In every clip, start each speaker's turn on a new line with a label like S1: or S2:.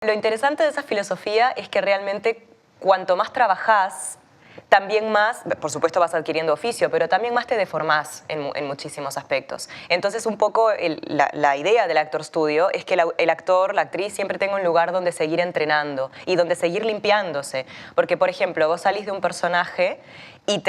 S1: Lo interesante de esa filosofía es que realmente cuanto más trabajás, también más, por supuesto vas adquiriendo oficio, pero también más te deformás en muchísimos aspectos. Entonces un poco la idea del actor studio es que el actor, la actriz siempre tenga un lugar donde seguir entrenando y donde seguir limpiándose. Porque, por ejemplo, vos salís de un personaje y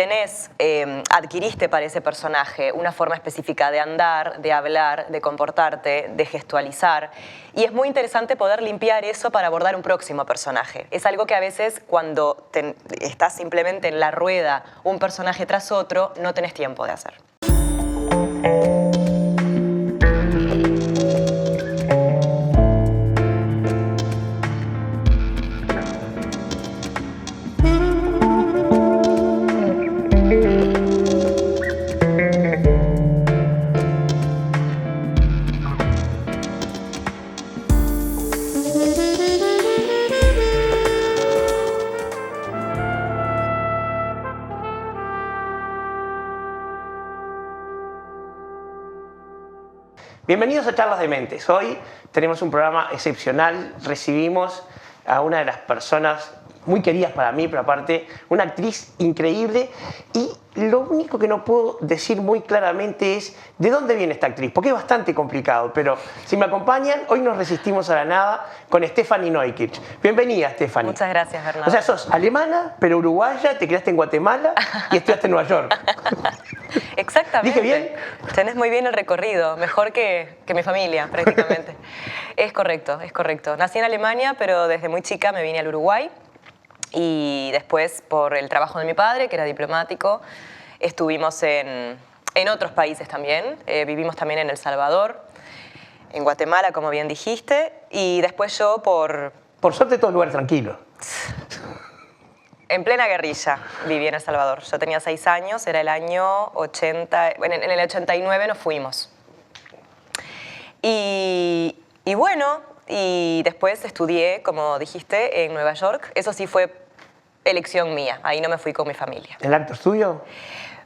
S1: adquiriste para ese personaje una forma específica de andar, de hablar, de comportarte, de gestualizar. Y es muy interesante poder limpiar eso para abordar un próximo personaje. Es algo que a veces cuando estás simplemente en la rueda, un personaje tras otro, no tenés tiempo de hacer.
S2: Bienvenidos a Charlas de Mentes. Hoy tenemos un programa excepcional. Recibimos a una de las personas muy queridas para mí, pero aparte una actriz increíble. Y lo único que no puedo decir muy claramente es de dónde viene esta actriz, porque es bastante complicado. Pero si me acompañan, hoy nos resistimos a la nada con Stefanie Neukirch. Bienvenida, Stefanie.
S1: Muchas gracias, Bernardo.
S2: O sea, sos alemana, pero uruguaya, te criaste en Guatemala y estudiaste en Nueva York.
S1: Exactamente.
S2: ¿Dije bien?
S1: Tenés muy bien el recorrido, mejor que mi familia, prácticamente. Es correcto, es correcto. Nací en Alemania, pero desde muy chica me vine al Uruguay. Y después, por el trabajo de mi padre, que era diplomático, estuvimos en otros países también. Vivimos también en El Salvador, en Guatemala, como bien dijiste. Y después yo por...
S2: Por suerte todo lugar tranquilo.
S1: En plena guerrilla viví en El Salvador. Yo tenía 6 años, era el año 80... Bueno, en el 89 nos fuimos. Y bueno, y después estudié, como dijiste, en Nueva York. Eso sí fue elección mía, ahí no me fui con mi familia.
S2: ¿El actor studio?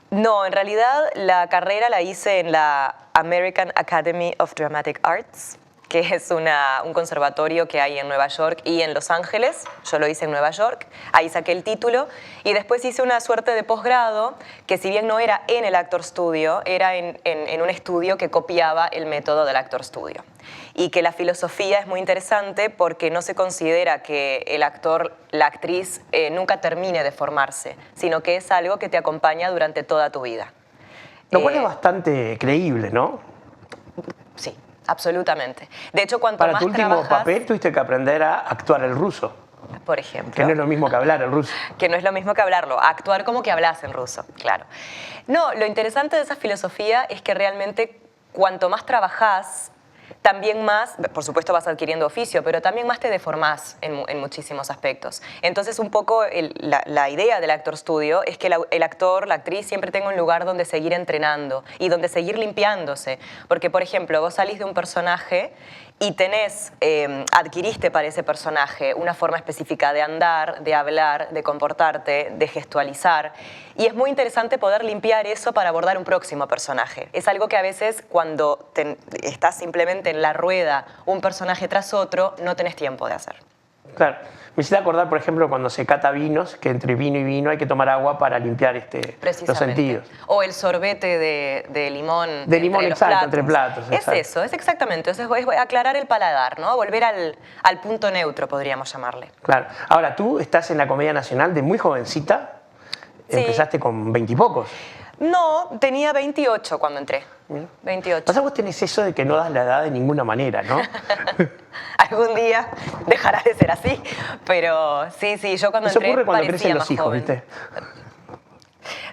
S1: No, en realidad la carrera la hice en la American Academy of Dramatic Arts, que es un conservatorio que hay en Nueva York y en Los Ángeles. Yo lo hice en Nueva York, ahí saqué el título y después hice una suerte de posgrado que, si bien no era en el Actor Studio, era en un estudio que copiaba el método del Actor Studio. Y que la filosofía es muy interesante porque no se considera que el actor, la actriz, nunca termine de formarse, sino que es algo que te acompaña durante toda tu vida.
S2: Lo cual es bastante creíble, ¿no?
S1: Sí. Absolutamente. De hecho, cuanto
S2: Para
S1: más
S2: tu último
S1: trabajas,
S2: papel tuviste que aprender a actuar el ruso.
S1: por ejemplo.
S2: Que no es lo mismo que hablar el ruso.
S1: Que no es lo mismo que hablarlo. Actuar como que hablas en ruso, claro. No, lo interesante de esa filosofía es que realmente cuanto más trabajás, también más, por supuesto vas adquiriendo oficio, pero también más te deformás en muchísimos aspectos. Entonces un poco la idea del actor studio es que el actor, la actriz siempre tenga un lugar donde seguir entrenando y donde seguir limpiándose. Porque, por ejemplo, vos salís de un personaje y adquiriste para ese personaje una forma específica de andar, de hablar, de comportarte, de gestualizar. Y es muy interesante poder limpiar eso para abordar un próximo personaje. Es algo que a veces cuando estás simplemente en la rueda, un personaje tras otro, no tenés tiempo de hacer.
S2: Claro. Me hiciste acordar, por ejemplo, cuando se cata vinos, que entre vino y vino hay que tomar agua para limpiar los sentidos.
S1: O el sorbete de limón.
S2: De limón, exacto, entre platos.
S1: Es eso, es exactamente. Es aclarar el paladar, ¿no? Volver al punto neutro, podríamos llamarle.
S2: Claro. Ahora, tú estás en la Comedia Nacional de muy jovencita. Sí. Empezaste con 20 y pocos.
S1: No, tenía 28 cuando entré. 28.
S2: Pasa, vos tenés eso de que no das la edad de ninguna manera, ¿no?
S1: Algún día dejará de ser así, pero sí, yo cuando entré
S2: ocurre cuando
S1: parecía
S2: crecen
S1: más
S2: los hijos,
S1: joven.
S2: ¿viste?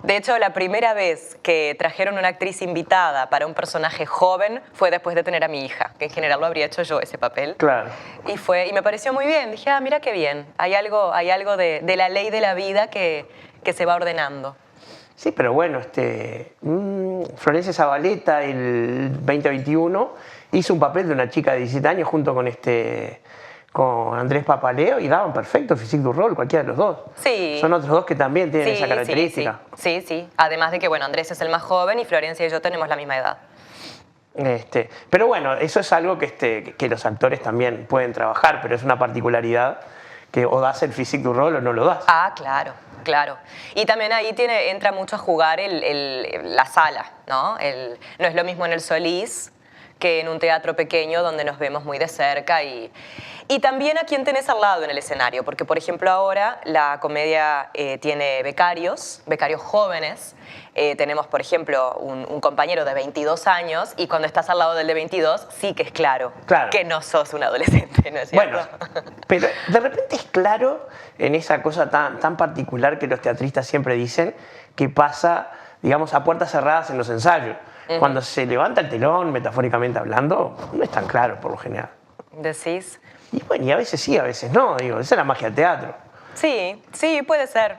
S1: De hecho, la primera vez que trajeron una actriz invitada para un personaje joven fue después de tener a mi hija, que en general lo habría hecho yo ese papel.
S2: Claro.
S1: Y me pareció muy bien. Dije, mira qué bien. Hay algo de la ley de la vida que se va ordenando.
S2: Sí, pero bueno, Florencia Zavaleta, el 2021, hizo un papel de una chica de 17 años junto con Andrés Papaleo y daban perfecto el physique du rôle, cualquiera de los dos.
S1: Sí.
S2: Son otros dos que también tienen esa característica.
S1: Sí. Además de que, bueno, Andrés es el más joven y Florencia y yo tenemos la misma edad.
S2: Pero bueno, eso es algo que los actores también pueden trabajar, pero es una particularidad que o das el physique du rol o no lo das.
S1: Ah, claro, claro. Y también ahí entra mucho a jugar la sala, ¿no? No es lo mismo en el Solís que en un teatro pequeño donde nos vemos muy de cerca y también a quién tenés al lado en el escenario, porque por ejemplo ahora la comedia tiene becarios jóvenes. Tenemos, por ejemplo, un compañero de 22 años y cuando estás al lado del de 22 sí que es claro que no sos un adolescente, ¿no es cierto?
S2: Bueno, pero de repente es claro en esa cosa tan particular que los teatristas siempre dicen que pasa, digamos, a puertas cerradas en los ensayos. Cuando se levanta el telón, metafóricamente hablando, no es tan claro por lo general.
S1: ¿Decís?
S2: Y bueno, y a veces sí, a veces no. Digo, esa es la magia del teatro.
S1: Sí, sí, puede ser.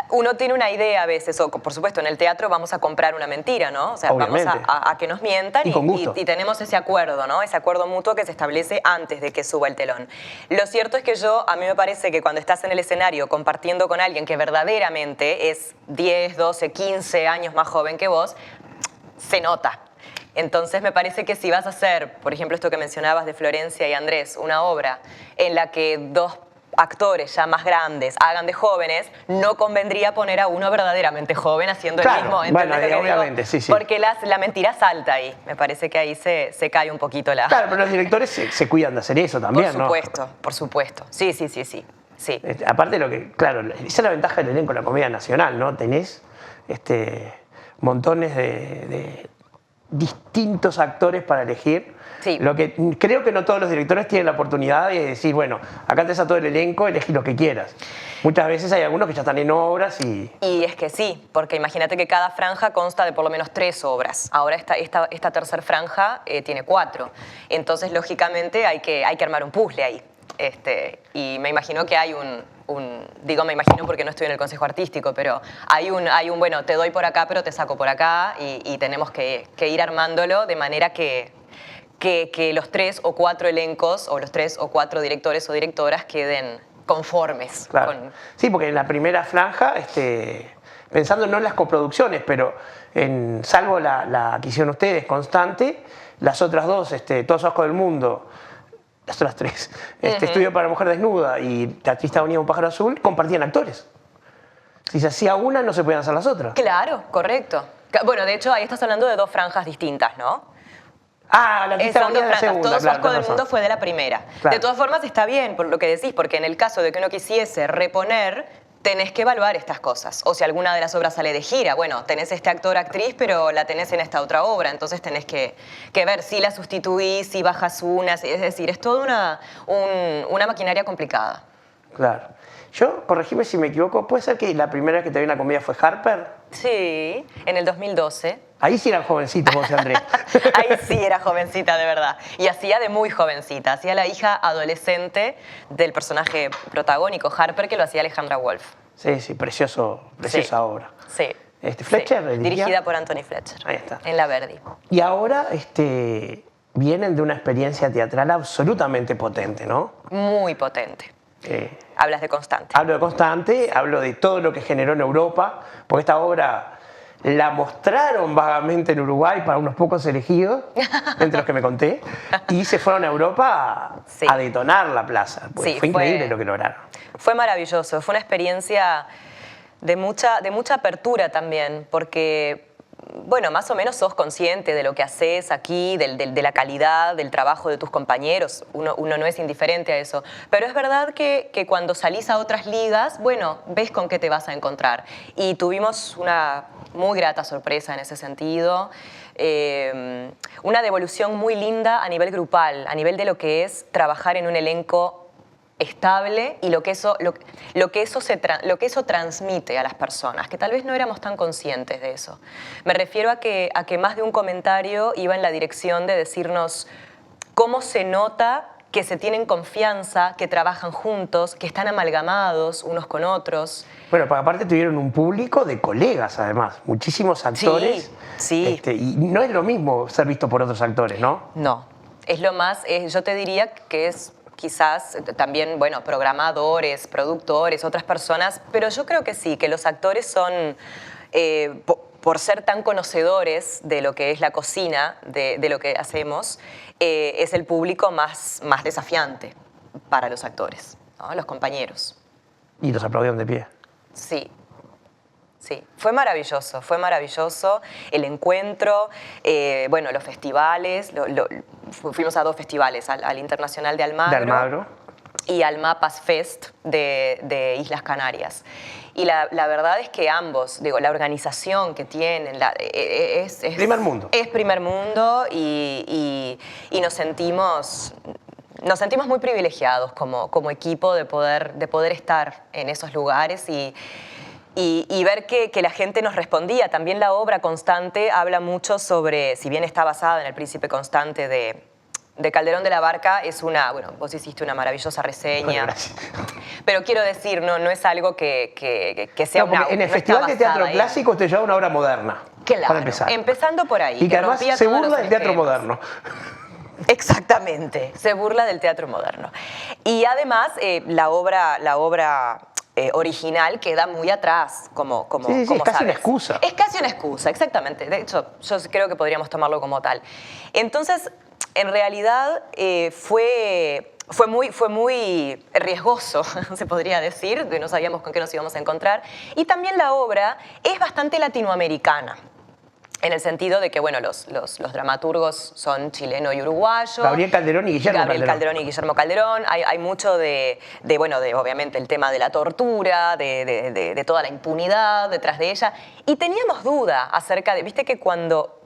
S1: Uno tiene una idea a veces, o por supuesto en el teatro vamos a comprar una mentira, ¿no? O sea,
S2: Obviamente.
S1: vamos a que nos mientan y tenemos ese acuerdo, ¿no? Ese acuerdo mutuo que se establece antes de que suba el telón. Lo cierto es que a mí me parece que cuando estás en el escenario compartiendo con alguien que verdaderamente es 10, 12, 15 años más joven que vos, se nota. Entonces me parece que si vas a hacer, por ejemplo, esto que mencionabas de Florencia y Andrés, una obra en la que dos actores ya más grandes hagan de jóvenes, no convendría poner a uno verdaderamente joven haciendo el mismo.
S2: Bueno, obviamente, sí.
S1: Porque la mentira salta ahí. Me parece que ahí se cae un poquito la...
S2: Claro, pero los directores se cuidan de hacer eso también, ¿no?
S1: Por supuesto. Sí.
S2: Aparte claro, esa es la ventaja del elenco de la comedia nacional, ¿no? Tenés montones de distintos actores para elegir.
S1: Sí.
S2: Lo que creo que no todos los directores tienen la oportunidad de decir, bueno, acá tenés a todo el elenco, elegí lo que quieras. Muchas veces hay algunos que ya están en obras y...
S1: Y es que sí, porque imagínate que cada franja consta de por lo menos 3 obras. Ahora esta tercera franja tiene 4. Entonces, lógicamente, hay que armar un puzzle ahí. Y me imagino que hay digo me imagino porque no estoy en el consejo artístico, pero hay un bueno, te doy por acá, pero te saco por acá y tenemos que ir armándolo de manera que los 3 o 4 elencos o los 3 o 4 directores o directoras queden conformes.
S2: Claro. Sí, porque en la primera franja, pensando no en las coproducciones, pero salvo la que hicieron ustedes, Constante, las otras dos, Todos Asco del Mundo, las otras 3, Estudio para Mujer Desnuda y Teatrista Unida un Pájaro Azul, compartían actores. Si se hacía una, no se podían hacer las otras.
S1: Claro, correcto. Bueno, de hecho, ahí estás hablando de 2 franjas distintas, ¿no?
S2: Ah, la Teatrista Unida de la segunda.
S1: Todos Asco del Mundo fue de la primera. Claro. De todas formas, está bien por lo que decís, porque en el caso de que uno quisiese reponer, tenés que evaluar estas cosas. O si alguna de las obras sale de gira, bueno, tenés este actor, actriz, pero la tenés en esta otra obra, entonces tenés que ver si la sustituís, si bajas unas, es decir, es toda una maquinaria complicada.
S2: Claro. Yo, corregime si me equivoco, ¿puede ser que la primera vez que te vi una comedia fue Harper?
S1: Sí, en el 2012.
S2: Ahí sí eran jovencitos, vos y Andrés.
S1: Ahí sí era jovencita, de verdad. Y hacía de muy jovencita. Hacía la hija adolescente del personaje protagónico, Harper, que lo hacía Alejandra Wolf.
S2: Sí, preciosa obra.
S1: Sí.
S2: Fletcher,
S1: sí. Dirigida por Anthony Fletcher.
S2: Ahí está.
S1: En la Verdi.
S2: Y ahora vienen de una experiencia teatral absolutamente potente, ¿no?
S1: Muy potente. Hablas de Constante.
S2: Hablo de Constante, hablo de todo lo que generó en Europa, porque esta obra la mostraron vagamente en Uruguay para unos pocos elegidos, entre los que me conté, y se fueron a Europa a detonar la plaza. Fue increíble lo que lograron.
S1: Fue maravilloso, fue una experiencia de mucha apertura también, porque... Bueno, más o menos sos consciente de lo que haces aquí, de la calidad del trabajo de tus compañeros. Uno no es indiferente a eso. Pero es verdad que cuando salís a otras ligas, bueno, ves con qué te vas a encontrar. Y tuvimos una muy grata sorpresa en ese sentido. Una devolución muy linda a nivel grupal, a nivel de lo que es trabajar en un elenco estable y lo que eso transmite a las personas, que tal vez no éramos tan conscientes de eso. Me refiero a que más de un comentario iba en la dirección de decirnos cómo se nota que se tienen confianza, que trabajan juntos, que están amalgamados unos con otros.
S2: Bueno, porque aparte tuvieron un público de colegas, además, muchísimos actores.
S1: Sí.
S2: Y no es lo mismo ser visto por otros actores, ¿no?
S1: No, es lo más, yo te diría que es... Quizás también, bueno, programadores, productores, otras personas, pero yo creo que sí, que los actores son, por ser tan conocedores de lo que es la cocina, de lo que hacemos, es el público más desafiante para los actores, ¿no? Los compañeros.
S2: Y los aplaudieron de pie.
S1: Sí. Sí, fue maravilloso el encuentro, bueno, los festivales, fuimos a 2 festivales, al Internacional de Almagro, y al Mapas Fest de Islas Canarias. Y la verdad es que ambos, digo, la organización que tienen es
S2: primer mundo.
S1: Es primer mundo y nos sentimos muy privilegiados como equipo de poder estar en esos lugares y ver que la gente nos respondía. También la obra Constante habla mucho sobre, si bien está basada en El Príncipe Constante de Calderón de la Barca, bueno, vos hiciste una maravillosa reseña.
S2: Bueno,
S1: pero quiero decir, no es algo que sea
S2: una... En el Festival de Teatro Clásico te lleva una obra moderna.
S1: Claro,
S2: para empezar.
S1: Empezando por ahí.
S2: Y que además se burla del teatro moderno.
S1: Exactamente, se burla del teatro moderno. Y además, la obra original queda muy atrás, como
S2: es casi una excusa.
S1: Es casi una excusa, exactamente. De hecho, yo creo que podríamos tomarlo como tal. Entonces, en realidad, fue muy riesgoso, se podría decir, que no sabíamos con qué nos íbamos a encontrar. Y también la obra es bastante latinoamericana. En el sentido de que, bueno, los dramaturgos son chileno y uruguayo.
S2: Gabriel Calderón y Guillermo
S1: Calderón y Guillermo Calderón. Hay mucho bueno, obviamente, el tema de la tortura, de toda la impunidad detrás de ella. Y teníamos duda acerca de, viste que cuando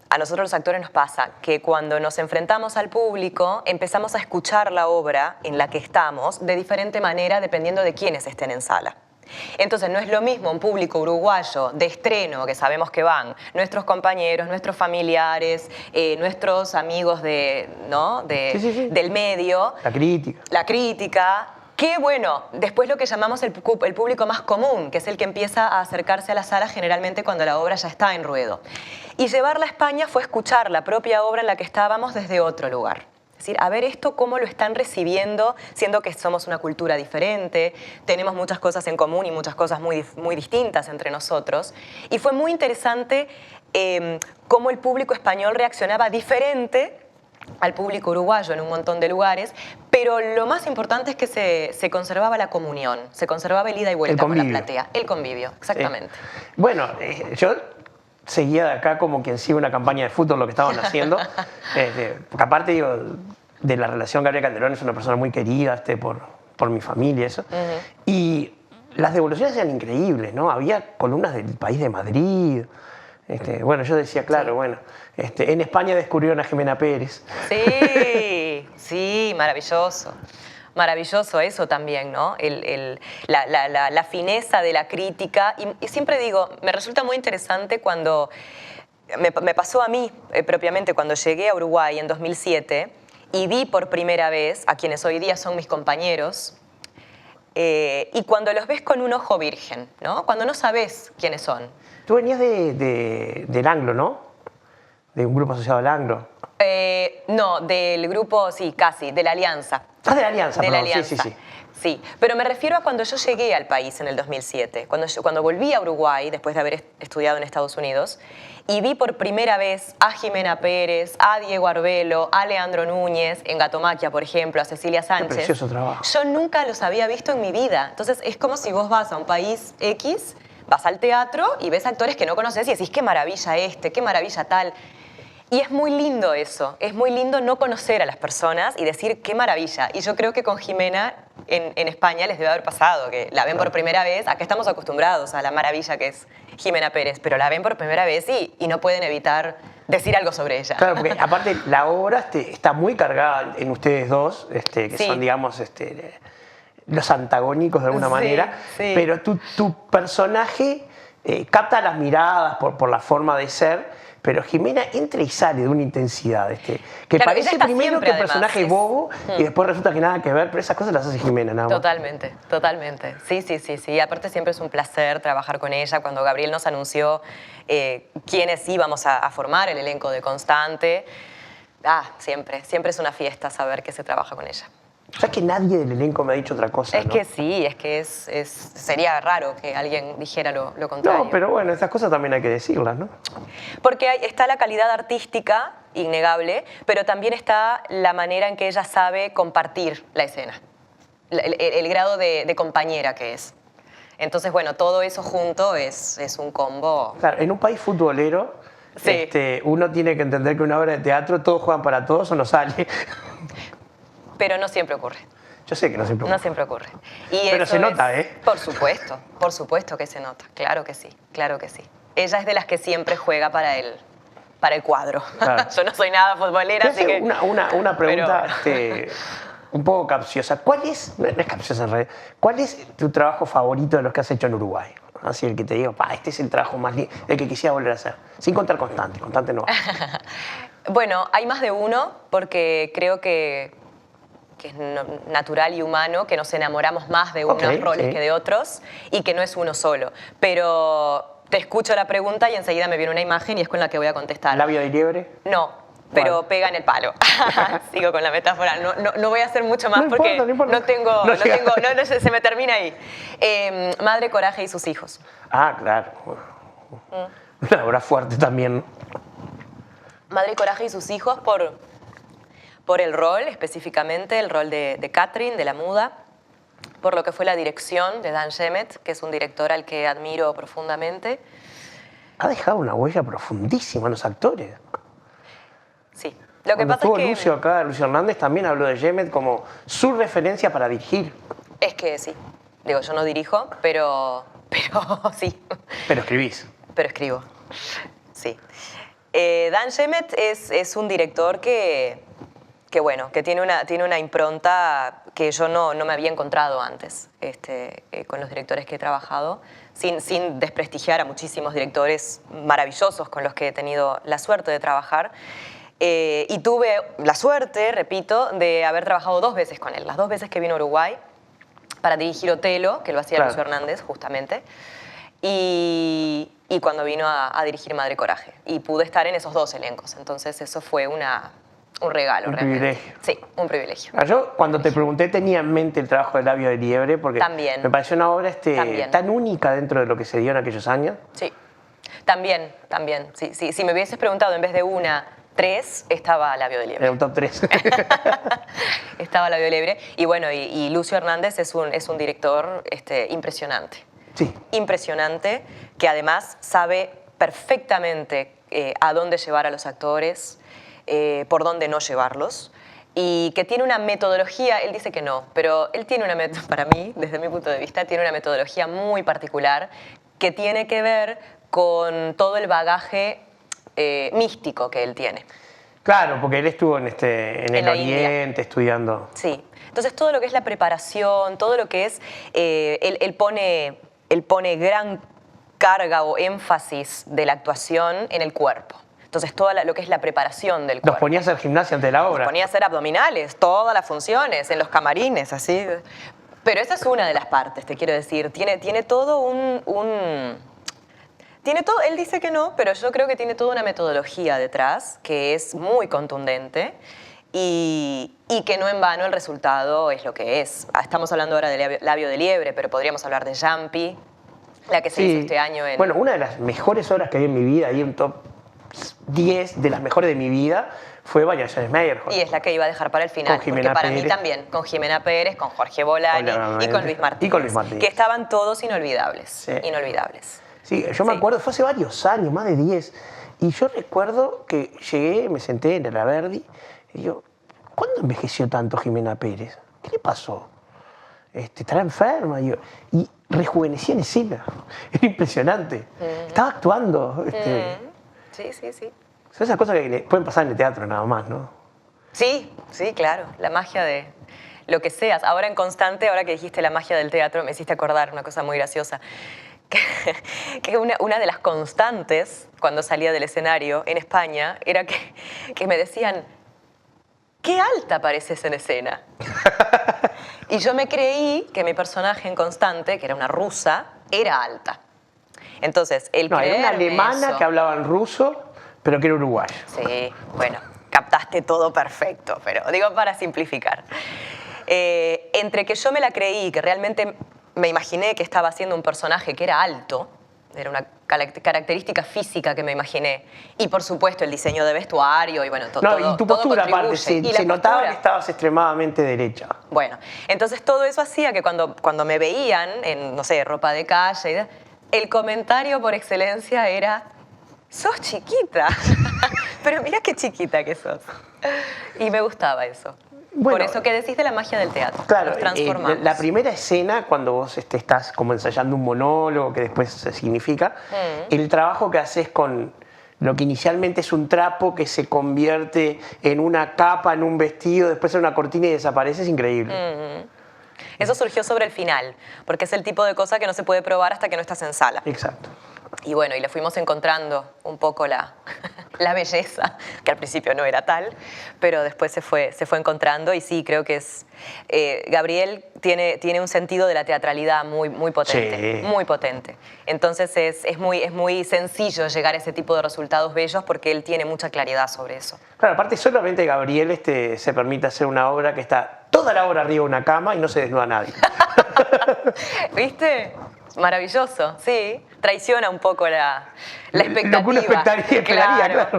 S1: a nosotros los actores nos pasa que cuando nos enfrentamos al público empezamos a escuchar la obra en la que estamos de diferente manera dependiendo de quiénes estén en sala. Entonces no es lo mismo un público uruguayo de estreno, que sabemos que van nuestros compañeros, nuestros familiares, nuestros amigos del medio. La crítica. Que bueno, después lo que llamamos el público más común, que es el que empieza a acercarse a la sala generalmente cuando la obra ya está en ruedo. Y llevarla a España fue escuchar la propia obra en la que estábamos desde otro lugar. Es decir, a ver esto cómo lo están recibiendo, siendo que somos una cultura diferente, tenemos muchas cosas en común y muchas cosas muy, muy distintas entre nosotros. Y fue muy interesante cómo el público español reaccionaba diferente al público uruguayo en un montón de lugares, pero lo más importante es que se conservaba la comunión, se conservaba el ida y vuelta con la platea, el convivio, exactamente.
S2: Bueno, yo seguía de acá como quien sigue una campaña de fútbol lo que estaban haciendo, porque aparte digo, de la relación, Gabriel Calderón es una persona muy querida por mi familia, eso, y las devoluciones eran increíbles, ¿no? Había columnas del País de Madrid. Bueno, yo decía, claro, bueno, en España descubrieron a Jimena Pérez.
S1: Sí, maravilloso. Maravilloso eso también, ¿no? La fineza de la crítica. Y siempre digo, me resulta muy interesante cuando me pasó a mí propiamente cuando llegué a Uruguay en 2007 y vi por primera vez a quienes hoy día son mis compañeros. Y cuando los ves con un ojo virgen, ¿no? Cuando no sabes quiénes son.
S2: Tú venías del Anglo, ¿no? De un grupo asociado al Anglo.
S1: No, del grupo, sí, casi, de la Alianza.
S2: Ah, de la Alianza,
S1: de
S2: perdón.
S1: La Alianza.
S2: Sí.
S1: Sí, pero me refiero a cuando yo llegué al país en el 2007, cuando volví a Uruguay, después de haber estudiado en Estados Unidos, y vi por primera vez a Jimena Pérez, a Diego Arbelo, a Leandro Núñez, en Gatomaquia, por ejemplo, a Cecilia Sánchez.
S2: Qué precioso trabajo.
S1: Yo nunca los había visto en mi vida. Entonces, es como si vos vas a un país X, vas al teatro y ves actores que no conoces y decís, qué maravilla qué maravilla tal. Y es muy lindo eso, es muy lindo no conocer a las personas y decir qué maravilla. Y yo creo que con Jimena en España les debe haber pasado, que la ven por primera vez, acá estamos acostumbrados a la maravilla que es Jimena Pérez, pero la ven por primera vez y no pueden evitar decir algo sobre ella.
S2: Claro, porque aparte la obra está muy cargada en ustedes dos, que son, digamos, los antagónicos de alguna manera, pero tu personaje capta las miradas por la forma de ser. Pero Jimena entra y sale de una intensidad que
S1: claro,
S2: parece primero
S1: siempre,
S2: que el personaje es bobo y después resulta que nada que ver, pero esas cosas las hace Jimena nada más.
S1: Totalmente. Sí. Aparte siempre es un placer trabajar con ella. Cuando Gabriel nos anunció quiénes íbamos a formar el elenco de Constante, siempre es una fiesta saber que se trabaja con ella.
S2: ¿Sabes que nadie del elenco me ha dicho otra cosa?
S1: Es
S2: ¿no?
S1: que sí, es que sería raro que alguien dijera lo contrario.
S2: No, pero bueno, estas cosas también hay que decirlas, ¿no?
S1: Porque está la calidad artística, innegable, pero también está la manera en que ella sabe compartir la escena, el grado de compañera que es. Entonces, bueno, todo eso junto es un combo.
S2: Claro, en un país futbolero,
S1: Sí.
S2: uno tiene que entender que una obra de teatro todos juegan para todos o no sale.
S1: Pero no siempre ocurre.
S2: Yo sé que no siempre
S1: No
S2: ocurre.
S1: siempre ocurre. Y
S2: Pero
S1: eso
S2: se nota, ¿eh?
S1: Por supuesto que se nota. Claro que sí, claro que sí. Ella es de las que siempre juega para el cuadro.
S2: Claro.
S1: Yo no soy nada futbolera, así que...
S2: Una pregunta
S1: Pero
S2: un poco capciosa. ¿Cuál es, no es capciosa en realidad, cuál es tu trabajo favorito de los que has hecho en Uruguay? Así el que te digo, este es el trabajo más lindo, el que quisiera volver a hacer. Sin contar Constante no.
S1: Bueno, hay más de uno porque creo que es natural y humano que nos enamoramos más de unos roles que de otros y que no es uno solo. Pero te escucho la pregunta y enseguida me viene una imagen y es con la que voy a contestar.
S2: ¿Labio de liebre?
S1: No, pero
S2: Bueno.
S1: pega en el palo. Sigo con la metáfora. No voy a hacer mucho más
S2: No
S1: porque
S2: importa.
S1: no se me termina ahí. Madre Coraje y sus hijos.
S2: Ah, claro. Una obra fuerte también.
S1: Madre Coraje y sus hijos por el rol, específicamente el rol de Catherine, de la muda, por lo que fue la dirección de Dan Shemet, que es un director al que admiro profundamente.
S2: Ha dejado una huella profundísima en los actores.
S1: Sí. Lo que
S2: Cuando
S1: pasa es que...
S2: Lucio acá, Lucio Hernández también habló de Shemet como su referencia para dirigir.
S1: Es que sí. Digo, yo no dirijo, pero sí.
S2: Pero escribís.
S1: Pero escribo. Sí. Dan Shemet es un director que tiene una impronta que yo no me había encontrado antes con los directores que he trabajado, sin desprestigiar a muchísimos directores maravillosos con los que he tenido la suerte de trabajar. Y tuve la suerte, repito, de haber trabajado 2 veces con él. Las 2 veces que vino a Uruguay para dirigir Otelo, que lo hacía
S2: Claro.
S1: Lucio Hernández, justamente, y cuando vino a dirigir Madre Coraje. Y pude estar en esos 2 elencos. Entonces eso fue un regalo,
S2: Un
S1: realmente.
S2: privilegio.
S1: Sí, un privilegio.
S2: Yo cuando te pregunté tenía en mente el trabajo de Labio de Liebre porque
S1: También.
S2: me pareció una obra
S1: También.
S2: tan única dentro de lo que se dio en aquellos años.
S1: Sí, también. Sí. Si me hubieses preguntado en vez de 1, 3, estaba Labio de Liebre.
S2: Era un top 3.
S1: Estaba Labio de Liebre. Y bueno, y Lucio Hernández es un director impresionante.
S2: Sí.
S1: Impresionante, que además sabe perfectamente a dónde llevar a los actores, por dónde no llevarlos, y que tiene una metodología, él dice que no, pero él tiene una metodología, para mí, desde mi punto de vista, tiene una metodología muy particular que tiene que ver con todo el bagaje místico que él tiene.
S2: Claro, porque él estuvo en el
S1: la
S2: Oriente
S1: India.
S2: estudiando.
S1: Sí. Entonces, todo lo que es la preparación, todo lo que es... él pone gran carga o énfasis de la actuación en el cuerpo. Entonces, todo lo que es la preparación del
S2: Nos
S1: cuerpo.
S2: ponía a hacer gimnasia ante la obra.
S1: Ponía a hacer abdominales, todas las funciones, en los camarines, así. Pero esa es una de las partes, te quiero decir. Tiene todo tiene todo, él dice que no, pero yo creo que tiene toda una metodología detrás que es muy contundente y que no en vano el resultado es lo que es. Estamos hablando ahora de Labio de Liebre, pero podríamos hablar de Jumpy, la que se hizo este año en...
S2: Bueno, una de las mejores obras que vi en mi vida, ahí un top 10 de las mejores de mi vida, fue Vanilla Meyerhold.
S1: Y es la que iba a dejar para el final,
S2: Con Jimena
S1: porque para mí
S2: Pérez.
S1: también, con Jimena Pérez, con Jorge Bolani y con Luis Martínez.
S2: Y con Luis Martínez.
S1: Que estaban todos inolvidables,
S2: Sí.
S1: inolvidables.
S2: Sí, yo me
S1: Sí.
S2: acuerdo, fue hace varios años, más de 10. Y yo recuerdo que llegué, me senté en la Verdi, y yo, ¿cuándo envejeció tanto Jimena Pérez? ¿Qué le pasó? Estará enferma. Y rejuvenecía en escena. Era impresionante. Estaba actuando.
S1: Sí.
S2: Son esas cosas que le pueden pasar en el teatro nada más, ¿no?
S1: Sí, claro, la magia de lo que seas. Ahora en Constante, ahora que dijiste la magia del teatro, me hiciste acordar una cosa muy graciosa. Que una de las constantes cuando salía del escenario en España era que me decían, ¡qué alta pareces en escena! Y yo me creí que mi personaje en Constante, que era una rusa, era alta. Entonces,
S2: No, era una
S1: creerme
S2: alemana
S1: eso-
S2: que hablaba en ruso, pero que era uruguaya.
S1: Sí, bueno, captaste todo perfecto, pero digo para simplificar. Entre que yo me la creí, que realmente me imaginé que estaba haciendo un personaje que era alto, era una característica física que me imaginé, y por supuesto el diseño de vestuario y bueno, todo.
S2: Y tu postura aparte, se notaba que estabas extremadamente derecha.
S1: Bueno, entonces todo eso hacía que cuando me veían en, no sé, ropa de calle, el comentario por excelencia era: sos chiquita, pero mira qué chiquita que sos. Y me gustaba eso.
S2: Bueno,
S1: por eso que decís de la magia del teatro.
S2: Claro,
S1: nos transformamos.
S2: La primera escena, cuando vos estás como ensayando un monólogo, que después se significa, el trabajo que haces con lo que inicialmente es un trapo que se convierte en una capa, en un vestido, después en una cortina y desaparece, es increíble.
S1: Eso surgió sobre el final, porque es el tipo de cosa que no se puede probar hasta que no estás en sala.
S2: Exacto.
S1: Y bueno, y le fuimos encontrando un poco la belleza, que al principio no era tal, pero después se fue encontrando y sí, creo que es... Gabriel tiene un sentido de la teatralidad muy potente,
S2: sí.
S1: Muy potente. Entonces es muy sencillo llegar a ese tipo de resultados bellos porque él tiene mucha claridad sobre eso.
S2: Claro, aparte solamente Gabriel se permite hacer una obra que está toda la obra arriba de una cama y no se desnuda nadie.
S1: ¿Viste? Maravilloso, sí. Traiciona un poco la expectativa.
S2: Lo que uno esperaría,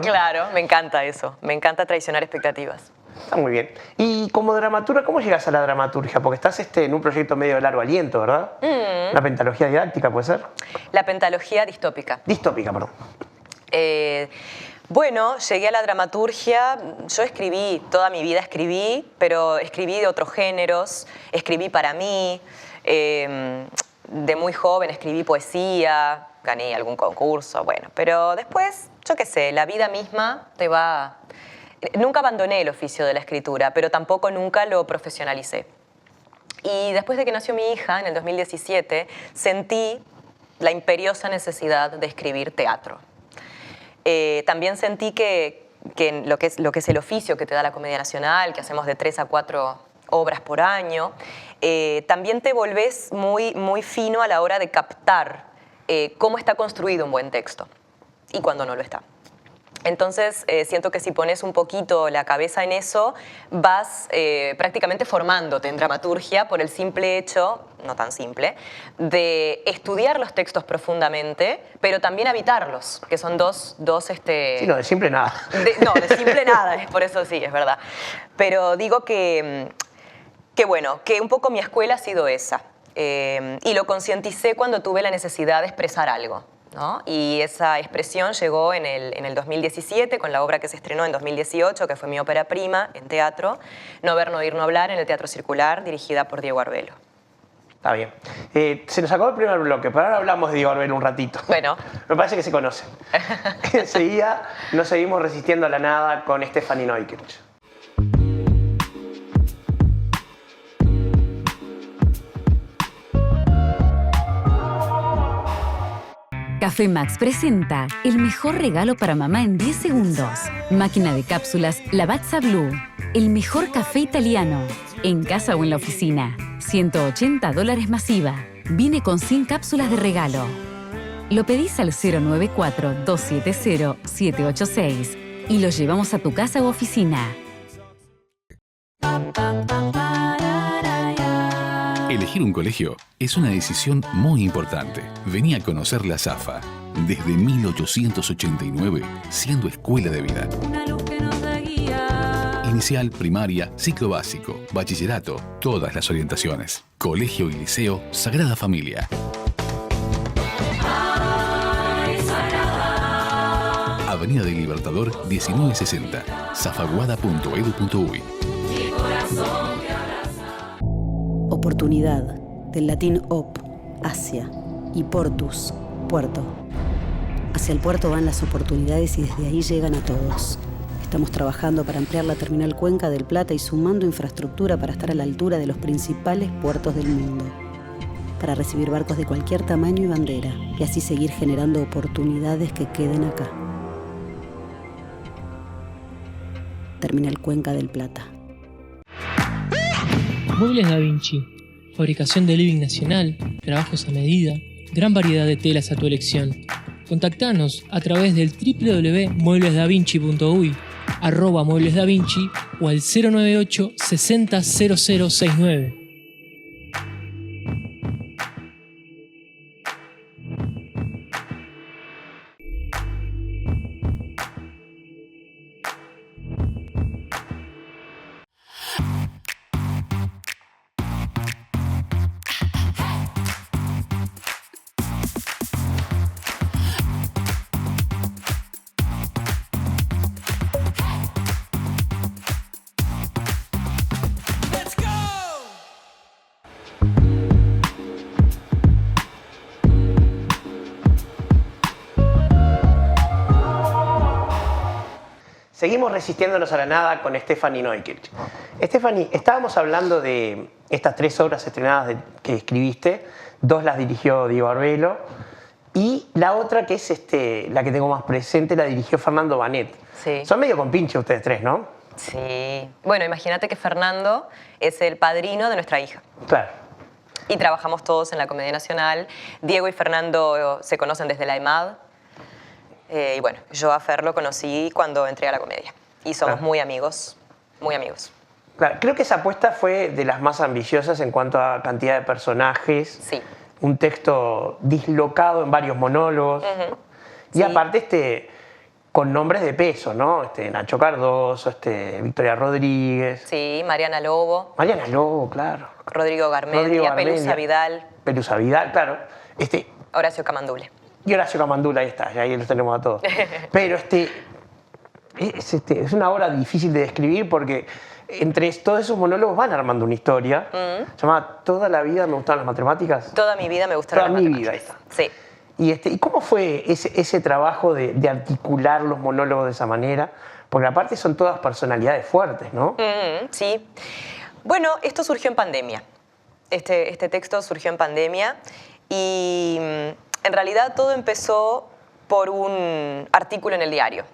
S1: claro, me encanta eso. Me encanta traicionar expectativas.
S2: Está muy bien. Y como dramaturga, ¿cómo llegas a la dramaturgia? Porque estás en un proyecto medio de largo aliento, ¿verdad? Una pentalogía didáctica, ¿puede ser?
S1: La pentalogía distópica.
S2: Distópica, perdón.
S1: Bueno, llegué a la dramaturgia, yo escribí, toda mi vida escribí, pero escribí de otros géneros, escribí para mí, de muy joven escribí poesía, gané algún concurso, bueno, pero después, yo qué sé, la vida misma te va... Nunca abandoné el oficio de la escritura, pero tampoco nunca lo profesionalicé. Y después de que nació mi hija, en el 2017, sentí la imperiosa necesidad de escribir teatro. También sentí que lo que es el oficio que te da la Comedia Nacional, que hacemos de 3 a 4 obras por año, también te volvés muy fino a la hora de captar cómo está construido un buen texto y cuando no lo está. Entonces, siento que si pones un poquito la cabeza en eso, vas prácticamente formándote en dramaturgia por el simple hecho, no tan simple, de estudiar los textos profundamente, pero también habitarlos, que son dos
S2: Sí, no, de simple nada.
S1: De simple nada, por eso sí, es verdad. Pero digo que bueno, que un poco mi escuela ha sido esa. Y lo concienticé cuando tuve la necesidad de expresar algo, ¿no? Y esa expresión llegó en el 2017 con la obra que se estrenó en 2018, que fue mi ópera prima en teatro, No ver, no oír, no hablar, en el Teatro Circular, dirigida por Diego Arbelo.
S2: Está bien. Se nos acabó el primer bloque, pero ahora hablamos de Diego Arbelo un ratito.
S1: Bueno.
S2: Me parece que se conocen. Enseguida nos seguimos resistiendo a la nada con Stefanie Neukirch.
S3: Café Max presenta el mejor regalo para mamá en 10 segundos. Máquina de cápsulas Lavazza Blue. El mejor café italiano. En casa o en la oficina. $180 masiva. Viene con 100 cápsulas de regalo. Lo pedís al 094-270-786 y lo llevamos a tu casa u oficina.
S4: Elegir un colegio es una decisión muy importante. Vení a conocer la SAFA. Desde 1889, siendo escuela de vida. Inicial, primaria, ciclo básico, bachillerato, todas las orientaciones. Colegio y liceo Sagrada Familia. Avenida del Libertador 1960, zafaguada.edu.uy.
S5: Oportunidad, del latín op, hacia, y portus, puerto. Hacia el puerto van las oportunidades y desde ahí llegan a todos. Estamos trabajando para ampliar la terminal Cuenca del Plata y sumando infraestructura para estar a la altura de los principales puertos del mundo. Para recibir barcos de cualquier tamaño y bandera, y así seguir generando oportunidades que queden acá. Terminal Cuenca del Plata.
S6: Muebles Da Vinci, fabricación de living nacional, trabajos a medida, gran variedad de telas a tu elección. Contactanos a través del www.mueblesdavinci.uy @mueblesdavinci o al 098 60 0069.
S2: Seguimos resistiéndonos a la nada con Stefanie Neukirch. Stefanie, estábamos hablando de estas 3 obras estrenadas que escribiste. 2 las dirigió Diego Arbelo y la otra, que es la que tengo más presente, la dirigió Fernando Banet.
S1: Sí.
S2: Son medio compinche ustedes 3, ¿no?
S1: Sí. Bueno, imagínate que Fernando es el padrino de nuestra hija.
S2: Claro.
S1: Y trabajamos todos en la Comedia Nacional. Diego y Fernando se conocen desde la EMAD. Y bueno, yo a Fer lo conocí cuando entré a la comedia. Y somos muy amigos, muy amigos.
S2: Claro, creo que esa apuesta fue de las más ambiciosas en cuanto a cantidad de personajes.
S1: Sí.
S2: Un texto dislocado en varios monólogos. Y
S1: Sí.
S2: aparte con nombres de peso, ¿no? Nacho Cardoso, Victoria Rodríguez.
S1: Sí, Mariana Lobo,
S2: Mariana Lobo, claro.
S1: Rodrigo Garmendia, Pelusa Vidal,
S2: Pelusa Vidal, claro.
S1: Horacio Camandule.
S2: Y Horacio Camandula, ahí está, ahí los tenemos a todos. Pero es una obra difícil de describir porque entre todos esos monólogos van armando una historia. Se llama Toda la vida me gustaron las matemáticas.
S1: Toda mi vida me gustaron
S2: Toda
S1: las
S2: mi
S1: matemáticas.
S2: vida, ahí está.
S1: Sí.
S2: ¿Y cómo fue ese trabajo de articular los monólogos de esa manera? Porque aparte son todas personalidades fuertes, ¿no?
S1: Sí. Bueno, esto surgió en pandemia. Este texto surgió en pandemia y en realidad todo empezó por un artículo en el diario,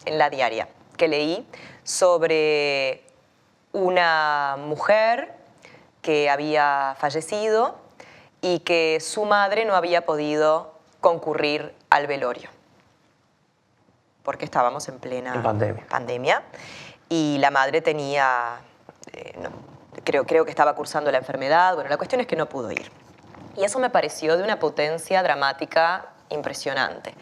S1: en La Diaria, que leí sobre una mujer que había fallecido y que su madre no había podido concurrir al velorio, porque estábamos en plena pandemia y la madre tenía, creo que estaba cursando la enfermedad. Bueno, la cuestión es que no pudo ir. Y eso me pareció de una potencia dramática impresionante.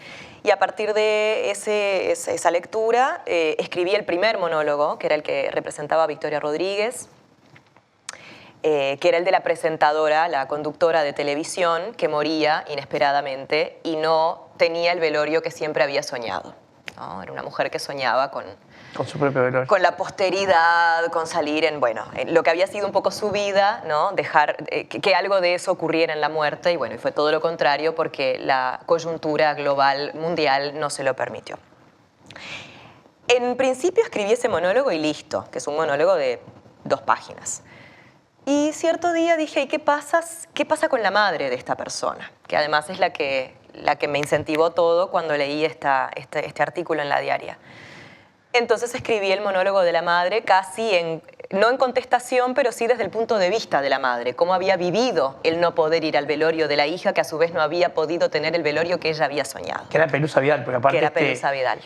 S1: Y a partir de esa lectura escribí el primer monólogo, que era el que representaba a Victoria Rodríguez, que era el de la presentadora, la conductora de televisión, que moría inesperadamente y no tenía el velorio que siempre había soñado, ¿no? Era una mujer que soñaba con
S2: su propio velorio.
S1: Con la posteridad, con salir en lo que había sido un poco su vida, ¿no? Dejar que algo de eso ocurriera en la muerte, y bueno, y fue todo lo contrario porque la coyuntura global, mundial, no se lo permitió. En principio escribí ese monólogo y listo, que es un monólogo de 2 páginas. Y cierto día dije, ¿y qué pasa con la madre de esta persona? Que además es la que me incentivó todo cuando leí este artículo en La Diaria. Entonces escribí el monólogo de la madre casi no en contestación, pero sí desde el punto de vista de la madre, cómo había vivido el no poder ir al velorio de la hija, que a su vez no había podido tener el velorio que ella había soñado.
S2: Que era Pelusa Vidal, porque aparte...
S1: Que era Pelusa Vidal.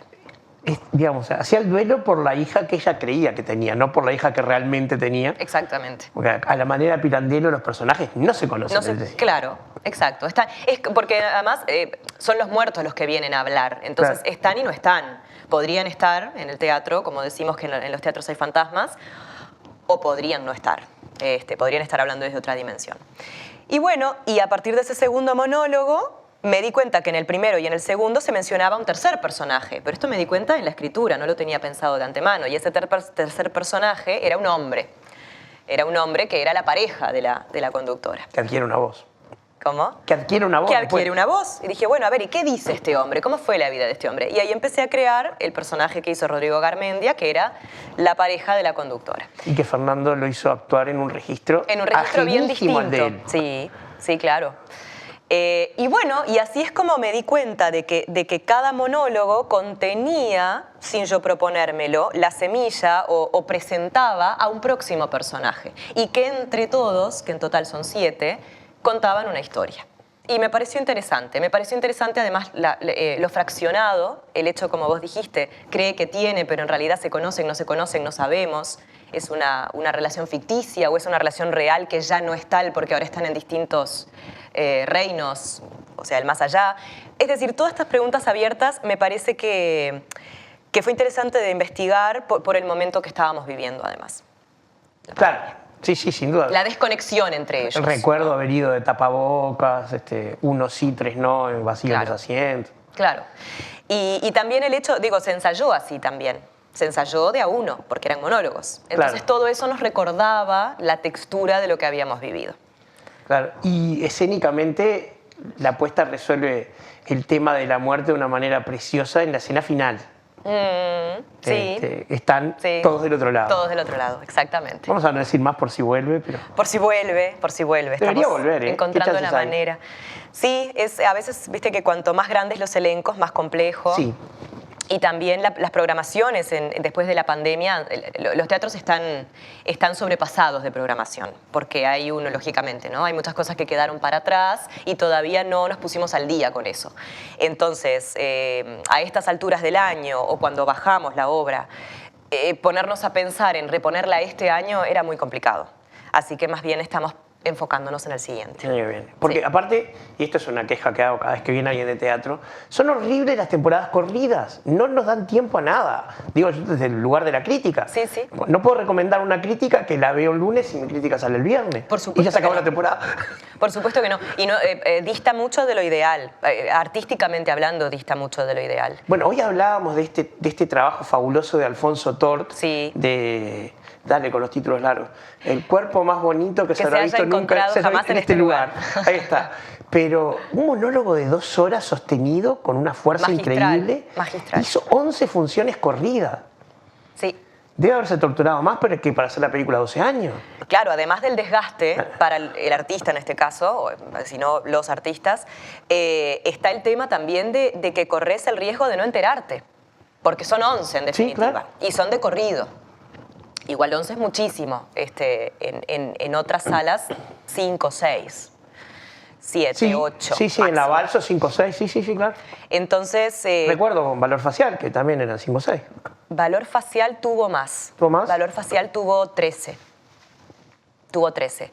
S2: Digamos, hacía el duelo por la hija que ella creía que tenía, no por la hija que realmente tenía.
S1: Exactamente.
S2: Porque a la manera Pirandello los personajes no se conocen.
S1: Claro, exacto. Porque además son los muertos los que vienen a hablar, entonces claro. Están y no están. Podrían estar en el teatro, como decimos que en los teatros hay fantasmas, o podrían no estar. Podrían estar hablando desde otra dimensión. Y bueno, y a partir de ese segundo monólogo me di cuenta que en el primero y en el segundo se mencionaba un tercer personaje, pero esto me di cuenta en la escritura, no lo tenía pensado de antemano, y ese tercer personaje era un hombre. Era un hombre que era la pareja de la conductora.
S2: Que adquiere una voz.
S1: ¿Cómo?
S2: Que adquiere una voz.
S1: Que adquiere una voz. Y dije, bueno, a ver, ¿y qué dice este hombre? ¿Cómo fue la vida de este hombre? Y ahí empecé a crear el personaje que hizo Rodrigo Garmendia, que era la pareja de la conductora.
S2: Y que Fernando lo hizo actuar en un registro
S1: bien distinto.
S2: Al de él.
S1: Sí, claro. Y bueno, y así es como me di cuenta de que cada monólogo contenía, sin yo proponérmelo, la semilla o presentaba a un próximo personaje. Y que entre todos, que en total son 7, contaban una historia. y me pareció interesante. Me pareció interesante además lo fraccionado, el hecho, como vos dijiste, cree que tiene, pero en realidad se conocen, no sabemos. Es una relación ficticia o es una relación real que ya no es tal porque ahora están en distintos reinos, o sea, el más allá. Es decir, todas estas preguntas abiertas me parece que fue interesante de investigar por el momento que estábamos viviendo, además.
S2: Claro, sí, sin duda.
S1: La desconexión entre ellos.
S2: Recuerdo haber ido de tapabocas, unos sí, tres no, en vacíos
S1: Claro.
S2: los asientos.
S1: Claro. Y también el hecho, digo, se ensayó así también. Se ensayó de a uno, porque eran monólogos. Entonces
S2: Claro.
S1: todo eso nos recordaba la textura de lo que habíamos vivido.
S2: Claro. Y escénicamente la apuesta resuelve el tema de la muerte de una manera preciosa en la escena final.
S1: Sí.
S2: Están
S1: Sí.
S2: todos del otro lado.
S1: Todos del otro lado, exactamente.
S2: Vamos a no decir más por si vuelve, pero...
S1: Por si vuelve.
S2: Debería
S1: Estamos
S2: volver, ¿eh?
S1: encontrando
S2: ¿Qué
S1: la
S2: chances hay?
S1: manera. Sí, a veces, viste que cuanto más grandes los elencos, más complejo.
S2: Sí.
S1: Y también las programaciones después de la pandemia, los teatros están sobrepasados de programación, porque hay uno, lógicamente, ¿no? Hay muchas cosas que quedaron para atrás y todavía no nos pusimos al día con eso. Entonces, a estas alturas del año o cuando bajamos la obra, ponernos a pensar en reponerla este año era muy complicado. Así que más bien estamos enfocándonos en el siguiente.
S2: El año que viene. Porque
S1: Sí.
S2: aparte, y esto es una queja que hago cada vez que viene alguien de teatro, son horribles las temporadas corridas. No nos dan tiempo a nada. Digo, yo desde el lugar de la crítica.
S1: Sí.
S2: No puedo recomendar una crítica que la veo el lunes y mi crítica sale el viernes.
S1: Por supuesto
S2: Y ya se acabó
S1: que
S2: la
S1: no.
S2: temporada.
S1: Por supuesto que no. Y no, dista mucho de lo ideal. Artísticamente hablando, dista mucho de lo ideal.
S2: Bueno, hoy hablábamos de este trabajo fabuloso de Alfonso Tort.
S1: Sí.
S2: De... Dale, con los títulos largos. El cuerpo más bonito que se
S1: se
S2: habrá
S1: haya
S2: visto nunca
S1: encontrado
S2: se habrá
S1: jamás
S2: visto en este lugar. Ahí está. Pero un monólogo de 2 horas sostenido con una fuerza
S1: Magistral,
S2: increíble.
S1: magistral.
S2: Hizo 11 funciones corridas.
S1: Sí.
S2: Debe haberse torturado más pero que para hacer la película 12 años.
S1: Claro, además del desgaste para el artista en este caso, o si no los artistas, está el tema también de que corres el riesgo de no enterarte. Porque son 11 en definitiva.
S2: claro.
S1: Y son de corrido. Igual 11 es muchísimo. En otras salas, 5, 6, 7,
S2: Sí,
S1: 8.
S2: sí, en la
S1: máximo.
S2: Balso 5 o 6, sí, claro.
S1: Entonces,
S2: Recuerdo con Valor Facial, que también eran 5 o 6.
S1: Valor Facial tuvo más.
S2: ¿Tuvo más?
S1: Valor Facial tuvo 13. Tuvo 13.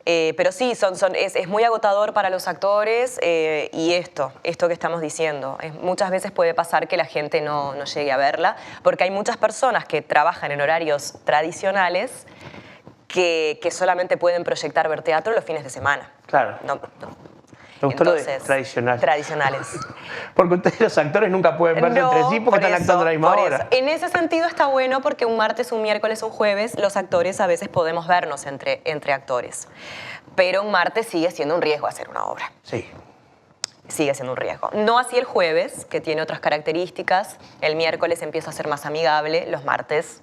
S1: Pero sí, es muy agotador para los actores y esto que estamos diciendo. Muchas veces puede pasar que la gente no llegue a verla porque hay muchas personas que trabajan en horarios tradicionales que solamente pueden proyectar ver teatro los fines de semana.
S2: Claro.
S1: No.
S2: Me gustó lo de
S1: Entonces,
S2: tradicional.
S1: Tradicionales.
S2: Porque ustedes los actores nunca pueden verse
S1: No,
S2: entre sí porque
S1: por
S2: están actuando a la
S1: eso,
S2: misma
S1: por
S2: hora.
S1: eso. En ese sentido está bueno porque un martes, un miércoles, un jueves, los actores a veces podemos vernos entre actores. Pero un martes sigue siendo un riesgo hacer una obra.
S2: Sí.
S1: Sigue siendo un riesgo. No así el jueves, que tiene otras características. El miércoles empieza a ser más amigable. Los martes,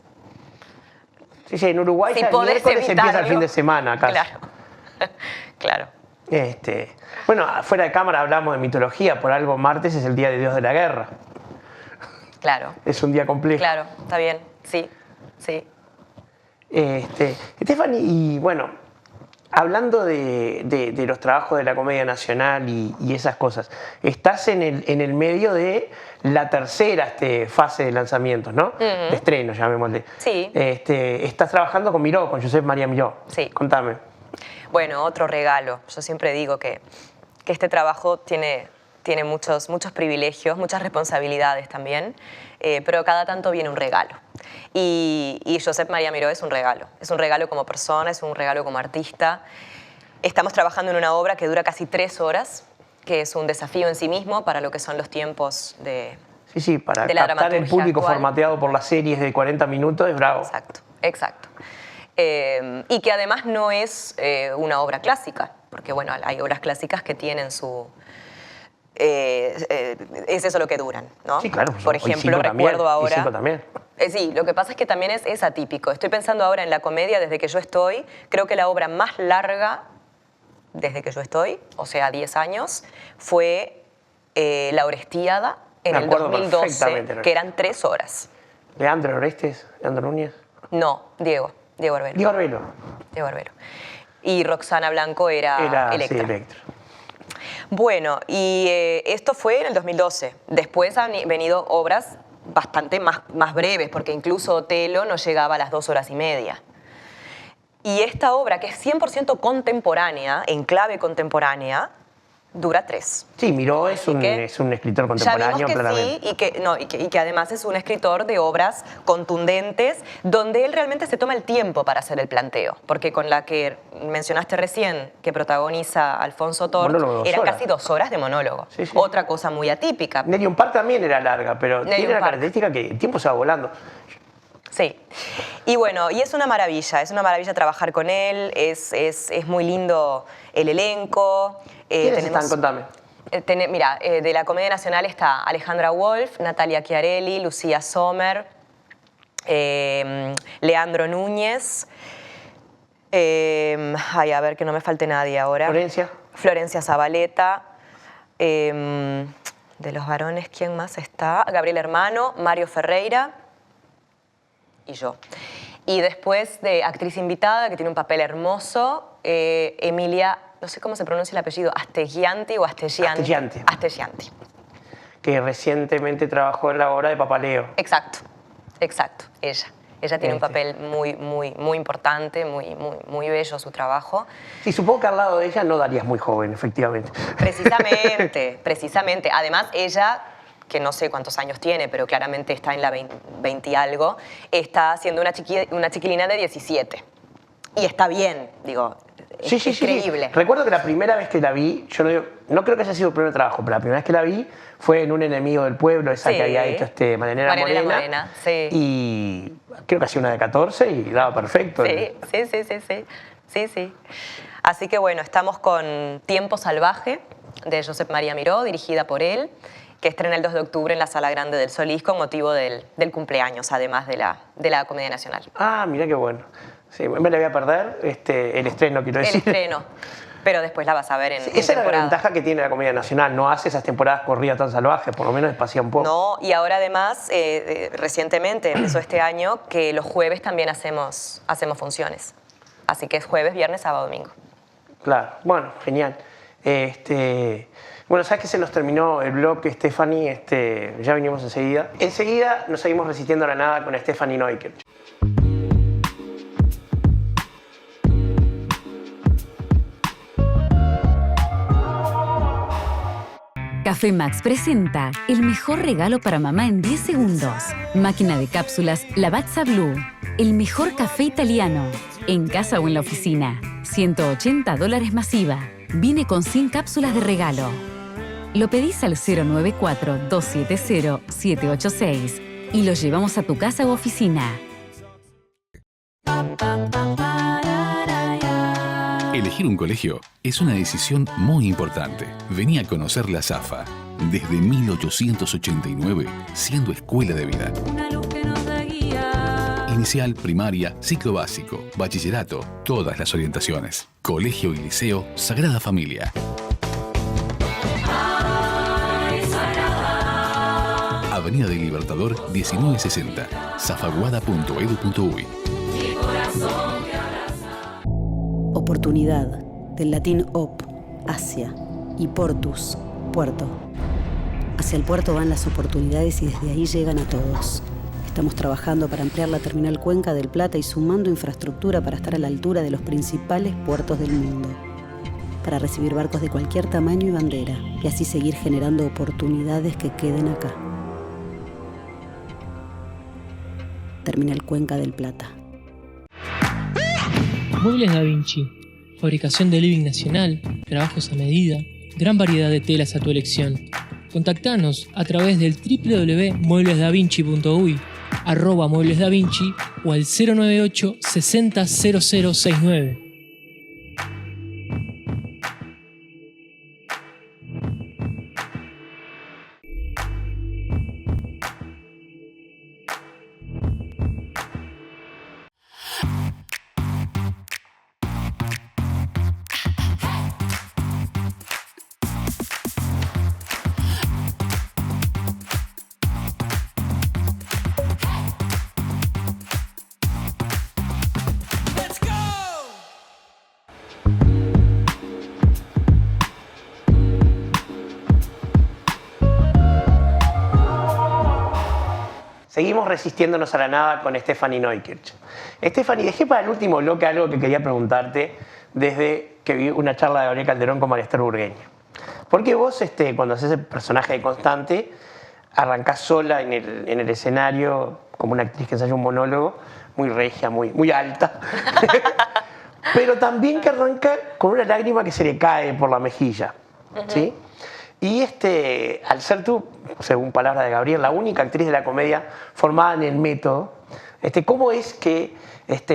S2: Sí, en Uruguay
S1: si
S2: ya el
S1: podés
S2: miércoles empieza el
S1: evitarlo.
S2: fin de semana casi.
S1: Claro. Claro.
S2: Bueno, fuera de cámara hablamos de mitología, por algo martes es el día de Dios de la guerra.
S1: Claro.
S2: Es un día complejo.
S1: Claro. Está bien. Sí.
S2: Stephanie, y bueno, hablando de los trabajos de la Comedia Nacional y esas cosas, estás en el medio de la tercera fase de lanzamientos, ¿no? De estreno, llamémosle.
S1: Sí.
S2: Estás trabajando con Miró, con Josep María Miró.
S1: Sí.
S2: Contame.
S1: Bueno, otro regalo. Yo siempre digo que este trabajo tiene muchos privilegios, muchas responsabilidades también, pero cada tanto viene un regalo. Y Josep María Miró es un regalo. Es un regalo como persona, es un regalo como artista. Estamos trabajando en una obra que dura casi 3 horas, que es un desafío en sí mismo para lo que son los tiempos de...
S2: Sí, para
S1: de la
S2: captar el
S1: dramaturgia
S2: público
S1: actual.
S2: formateado por las series de 40 minutos es bravo.
S1: Exacto. Y que además no es una obra clásica, porque bueno, hay obras clásicas que tienen su... es eso lo que duran, ¿no?
S2: Sí, claro.
S1: Por
S2: hoy
S1: ejemplo,
S2: 5 también,
S1: recuerdo ahora...
S2: y 5 también.
S1: Sí, lo que pasa es que también es atípico. Estoy pensando ahora en la comedia desde que yo estoy. Creo que la obra más larga desde que yo estoy, o sea, 10 años, fue La Orestiada en
S2: Me
S1: el
S2: acuerdo
S1: 2012,
S2: perfectamente.
S1: que eran 3 horas.
S2: Leandro Orestes, Leandro Núñez.
S1: No, Diego Arbelo.
S2: Diego Arbelo.
S1: Y Roxana Blanco era
S2: Sí,
S1: Electra.
S2: Electra.
S1: Bueno, y esto fue en el 2012. Después han venido obras bastante más breves, porque incluso Otelo no llegaba a las 2 horas y media. Y esta obra, que es 100% contemporánea, en clave contemporánea, dura 3.
S2: Sí, Miró es un escritor contemporáneo,
S1: ya vimos que
S2: claramente.
S1: sí, y que además es un escritor de obras contundentes, donde él realmente se toma el tiempo para hacer el planteo. Porque con la que mencionaste recién, que protagoniza Alfonso Tort, eran casi 2 horas de monólogo.
S2: Sí, sí.
S1: Otra cosa muy atípica.
S2: Nelly Park también era larga, pero
S1: Nelly
S2: tiene la
S1: Park.
S2: característica que el tiempo se va volando.
S1: Sí. Y bueno, y es una maravilla trabajar con él, es muy lindo el elenco.
S2: ¿Quiénes están? Contame.
S1: Mira, de la Comedia Nacional está Alejandra Wolf, Natalia Chiarelli, Lucía Sommer, Leandro Núñez, a ver que no me falte nadie ahora. Florencia Zabaleta. De los varones, ¿quién más está? Gabriel Hermano, Mario Ferreira y yo. Y después de actriz invitada, que tiene un papel hermoso, Emilia, no sé cómo se pronuncia el apellido, Astegianti o Astegianti. Astegianti.
S2: Que recientemente trabajó en la obra de Papaleo.
S1: Exacto, ella. Ella tiene un papel muy importante, muy bello su trabajo.
S2: Sí, supongo que al lado de ella no darías muy joven, efectivamente.
S1: Precisamente. Además, ella, que no sé cuántos años tiene, pero claramente está en la 20 y algo, está siendo una chiquilina de 17. Y está bien, digo, es increíble.
S2: Sí. Recuerdo que la primera vez que la vi, no creo que haya sido el primer trabajo, pero la primera vez que la vi fue en Un enemigo del pueblo, esa que había hecho Marianela Morena.
S1: Sí.
S2: Y creo que hacía una de 14 y daba perfecto.
S1: Sí. Así que bueno, estamos con Tiempo Salvaje, de Josep María Miró, dirigida por él, que estrena el 2 de octubre en la Sala Grande del Solís con motivo del cumpleaños, además de la Comedia Nacional.
S2: Ah, mira qué bueno. Sí, me la voy a perder, el estreno, quiero decir.
S1: El estreno, pero después la vas a ver en
S2: esa
S1: temporada.
S2: es la ventaja que tiene la Comedia Nacional, no hace esas temporadas corridas tan salvajes, por lo menos espacía un poco.
S1: No, y ahora además, recientemente, empezó este año, que los jueves también hacemos funciones. Así que es jueves, viernes, sábado, domingo.
S2: Claro, bueno, genial. Bueno, sabes que se nos terminó el blog, Stephanie, ya venimos enseguida. Enseguida nos seguimos resistiendo a la nada con Stephanie Neukel.
S3: Café Max presenta el mejor regalo para mamá en 10 segundos. Máquina de cápsulas Lavazza Blue. El mejor café italiano. En casa o en la oficina. $180 masiva. Viene con 100 cápsulas de regalo. Lo pedís al 094-270-786 y lo llevamos a tu casa u oficina.
S4: Elegir un colegio es una decisión muy importante. Vení a conocer la SAFA. Desde 1889, siendo escuela de vida. Inicial, primaria, ciclo básico, bachillerato, todas las orientaciones. Colegio y liceo Sagrada Familia. Avenida del Libertador 1960, zafaguada.edu.uy.
S5: Oportunidad, del latín op, hacia, y portus, puerto. Hacia el puerto van las oportunidades y desde ahí llegan a todos. Estamos trabajando para ampliar la terminal Cuenca del Plata y sumando infraestructura para estar a la altura de los principales puertos del mundo. Para recibir barcos de cualquier tamaño y bandera, y así seguir generando oportunidades que queden acá. Terminal Cuenca del Plata.
S6: Muebles Da Vinci, fabricación de living nacional, trabajos a medida, gran variedad de telas a tu elección. Contactanos a través del www.mueblesdavinci.uy, @mueblesdavinci o al 098 60 0069.
S2: Seguimos resistiéndonos a la nada con Stephanie Neukirch. Stephanie, dejé para el último bloque algo que quería preguntarte desde que vi una charla de Gabriel Calderón con María Esther Burgueño. Porque vos, cuando haces el personaje de Constante, arrancás sola en el escenario como una actriz que ensaya un monólogo, muy regia, muy alta. Pero también que arranca con una lágrima que se le cae por la mejilla. ¿Sí? Y al ser tú, según palabras de Gabriel, la única actriz de la comedia formada en el método, ¿cómo es que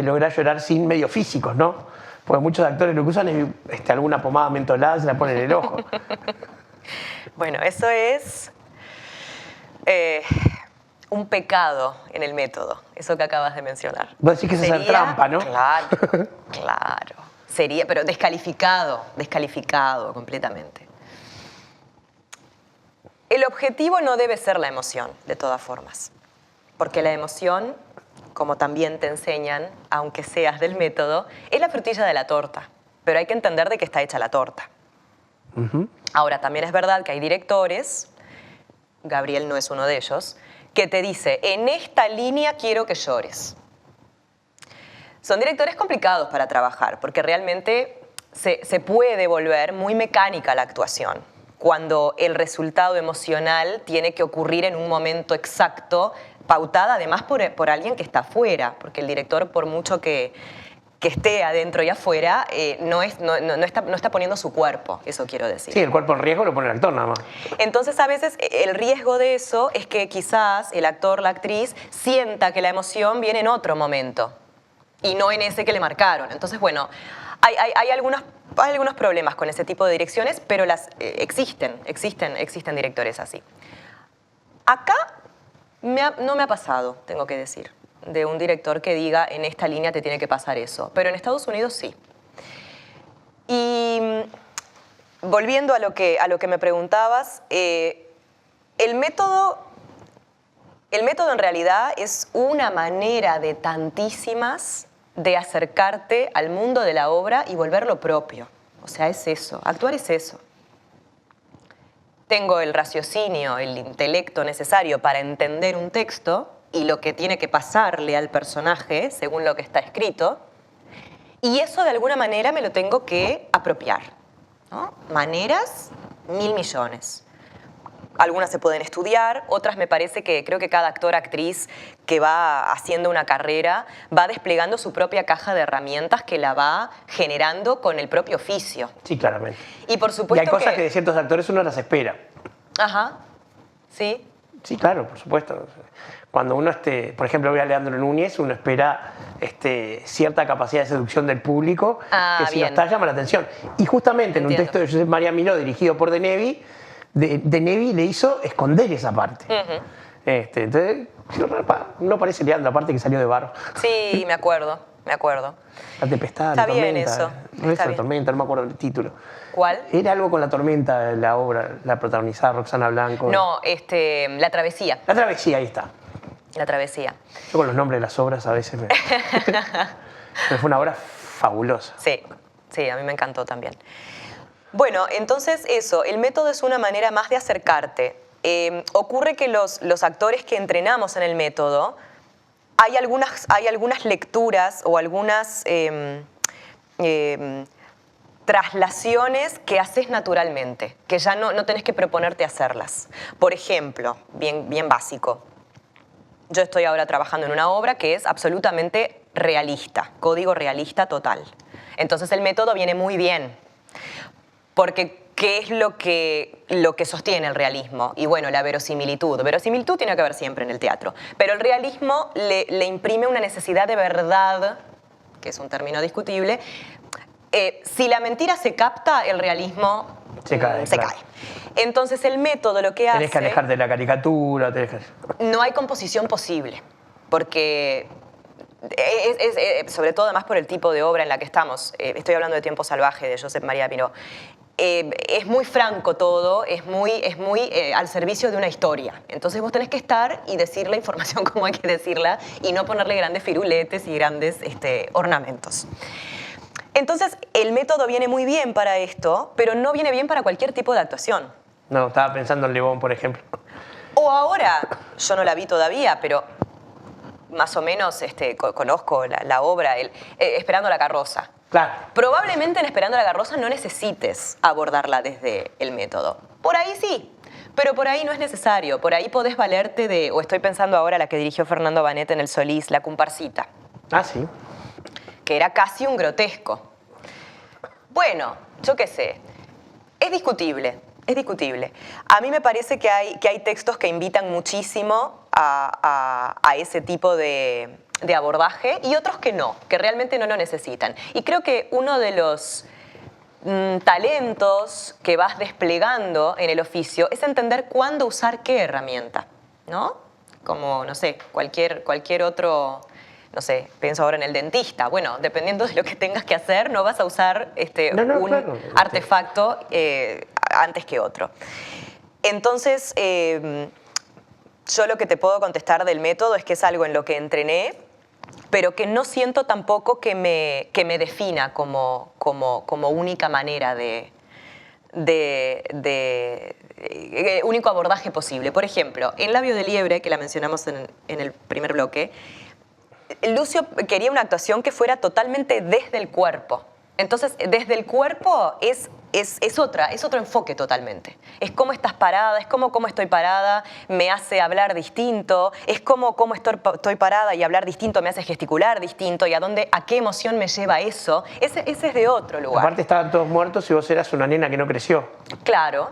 S2: lográs llorar sin medios físicos, no? Porque muchos actores lo que usan es alguna pomada mentolada, se la ponen en el ojo.
S1: Bueno, eso es un pecado en el método, eso que acabas de mencionar.
S2: Vos decís que es hacer trampa, ¿no?
S1: Claro, claro. Sería, pero descalificado completamente. El objetivo no debe ser la emoción, de todas formas. Porque la emoción, como también te enseñan, aunque seas del método, es la frutilla de la torta. Pero hay que entender de qué está hecha la torta. Ahora, también es verdad que hay directores, Gabriel no es uno de ellos, que te dice, en esta línea quiero que llores. Son directores complicados para trabajar, porque realmente se puede volver muy mecánica la actuación, cuando el resultado emocional tiene que ocurrir en un momento exacto, pautada además por alguien que está afuera, porque el director, por mucho que esté adentro y afuera, no está poniendo su cuerpo, eso quiero decir.
S2: Sí, el cuerpo en riesgo lo pone el actor nada más.
S1: Entonces, a veces, el riesgo de eso es que quizás el actor, la actriz, sienta que la emoción viene en otro momento y no en ese que le marcaron. Entonces, bueno, hay algunos problemas con ese tipo de direcciones, pero existen directores así. Acá no me ha pasado, tengo que decir, de un director que diga, en esta línea te tiene que pasar eso. Pero en Estados Unidos sí. Y volviendo a lo que me preguntabas, el método en realidad es una manera de tantísimas de acercarte al mundo de la obra y volverlo propio. O sea, es eso. Actuar es eso. Tengo el raciocinio, el intelecto necesario para entender un texto y lo que tiene que pasarle al personaje según lo que está escrito, y eso de alguna manera me lo tengo que apropiar, ¿no? Maneras, 1.000 millones. Algunas se pueden estudiar, otras me parece que creo que cada actor, actriz que va haciendo una carrera va desplegando su propia caja de herramientas que la va generando con el propio oficio.
S2: Sí, claramente.
S1: Y por supuesto
S2: y hay cosas que de ciertos actores uno las espera.
S1: Ajá, sí.
S2: Sí, claro, por supuesto. Cuando uno, por ejemplo, ve a Leandro Núñez, uno espera cierta capacidad de seducción del público, que si no está llama la atención. Y justamente en un texto de Josep María Miró, dirigido por Denevi, Denevi le hizo esconder esa parte. Entonces, no parece Leandro, aparte que salió de barro.
S1: Sí, me acuerdo.
S2: La tempestad,
S1: está
S2: la tormenta.
S1: Bien eso.
S2: No es la tormenta, no me acuerdo del título.
S1: ¿Cuál?
S2: Era algo con la tormenta, la obra, la protagonizada Roxana Blanco.
S1: No, La travesía.
S2: La travesía, ahí está.
S1: La travesía.
S2: Yo con los nombres de las obras a veces me... Pero fue una obra fabulosa.
S1: Sí, a mí me encantó también. Bueno, entonces eso, el método es una manera más de acercarte. Ocurre que los actores que entrenamos en el método, hay algunas lecturas o algunas traslaciones que haces naturalmente, que ya no tenés que proponerte hacerlas. Por ejemplo, bien básico, yo estoy ahora trabajando en una obra que es absolutamente realista, código realista total. Entonces el método viene muy bien, porque ¿qué es lo que sostiene el realismo? Y bueno, la verosimilitud. Verosimilitud tiene que haber siempre en el teatro, pero el realismo le imprime una necesidad de verdad, que es un término discutible. Si la mentira se capta, el realismo se cae. Entonces el método lo que hace...
S2: Tenés que alejarte de la caricatura.
S1: No hay composición posible, porque sobre todo además por el tipo de obra en la que estamos. Estoy hablando de Tiempo Salvaje, de Josep María Miró. Es muy franco todo, es muy al servicio de una historia. Entonces vos tenés que estar y decir la información como hay que decirla y no ponerle grandes firuletes y grandes ornamentos. Entonces el método viene muy bien para esto, pero no viene bien para cualquier tipo de actuación.
S2: No, estaba pensando en Le Bon, por ejemplo.
S1: O ahora, yo no la vi todavía, pero más o menos conozco la obra, Esperando la carroza.
S2: Claro.
S1: Probablemente en Esperando la carroza no necesites abordarla desde el método. Por ahí sí, pero por ahí no es necesario. Por ahí podés valerte de, o estoy pensando ahora la que dirigió Fernando Banet en El Solís, La comparsita.
S2: Ah, sí.
S1: Que era casi un grotesco. Bueno, yo qué sé, es discutible. Es discutible. A mí me parece que hay textos que invitan muchísimo a ese tipo de abordaje y otros que no, que realmente no lo necesitan. Y creo que uno de los talentos que vas desplegando en el oficio es entender cuándo usar qué herramienta, ¿no? Como, no sé, cualquier otro... No sé, pienso ahora en el dentista. Bueno, dependiendo de lo que tengas que hacer, no vas a usar un
S2: claro.
S1: artefacto antes que otro. Entonces, yo lo que te puedo contestar del método es que es algo en lo que entrené, pero que no siento tampoco que me defina como única manera único abordaje posible. Por ejemplo, en Labio de Liebre, que la mencionamos en el primer bloque, Lucio quería una actuación que fuera totalmente desde el cuerpo. Entonces, desde el cuerpo es otro enfoque totalmente. Es cómo estás parada, es cómo estoy parada, me hace hablar distinto, es cómo estoy parada y hablar distinto me hace gesticular distinto y a qué emoción me lleva eso. Ese es de otro lugar.
S2: Aparte estaban todos muertos y vos eras una nena que no creció.
S1: Claro.